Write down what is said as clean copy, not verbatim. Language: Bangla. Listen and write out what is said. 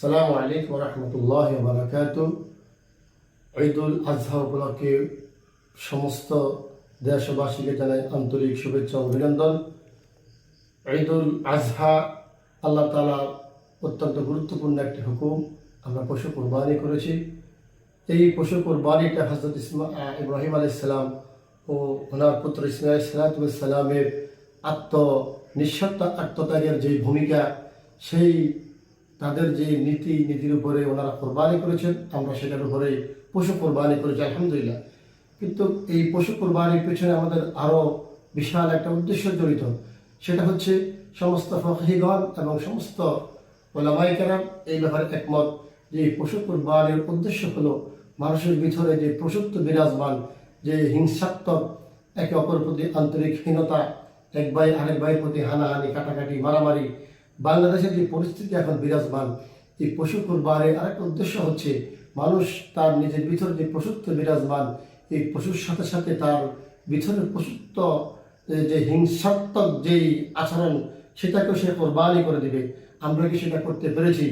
আসসালামু আলাইকুম ওয়া রাহমাতুল্লাহি ওয়া বারাকাতুহু। ঈদুল আজহা উপলক্ষে সমস্ত দেশবাসীকে জানাই আন্তরিক শুভেচ্ছা ও অভিনন্দন। ঈদুল আজহা আল্লাহ তাআলার অত্যন্ত গুরুত্বপূর্ণ একটি হুকুম। আমরা পশু কোরবানি করেছি। এই পশু কোরবানিটা হযরত ইব্রাহিম আলাইহিস সালাম ও ওনার পুত্র ইসমাঈল আলাইহিস সালামের আত্মত্যাগের যে ভূমিকা, সেই তাদের যে নীতির উপরে ওনারা কোরবানি করেছেন, আমরা সেটার উপরেই পশু কোরবানি করেছি আলহামদুলিল্লাহ। কিন্তু এই পশু কোরবানির পেছনে আমাদের আরও বিশাল একটা উদ্দেশ্য জড়িত। সেটা হচ্ছে সমস্ত ফকীহগণ এবং সমস্ত উলামায়ে কেরাম এই ব্যাপারে একমত যে পশু কোরবানির উদ্দেশ্য হলো মানুষের ভিতরে যে পশুত্ব বিরাজমান, যে হিংসাত্মক, একে অপরের প্রতি আন্তরিকহীনতা, এক ভাই আরেক ভাইয়ের প্রতি হানাহানি, কাটাকাটি, মারামারি, বাংলাদেশের যে পরিস্থিতি এখন বিরাজমান, এই পশু কোরবানির আরেকটা উদ্দেশ্য হচ্ছে মানুষ তার নিজের ভিতরে যে পশুত্ব বিরাজমান, এই পশুর সাথে সাথে তার ভিতরের পশুত্ব যে হিংসাত্মক যেই আচরণ, সেটাকেও সে কোরবানি করে দিবে। আমরা কি সেটা করতে পেরেছি?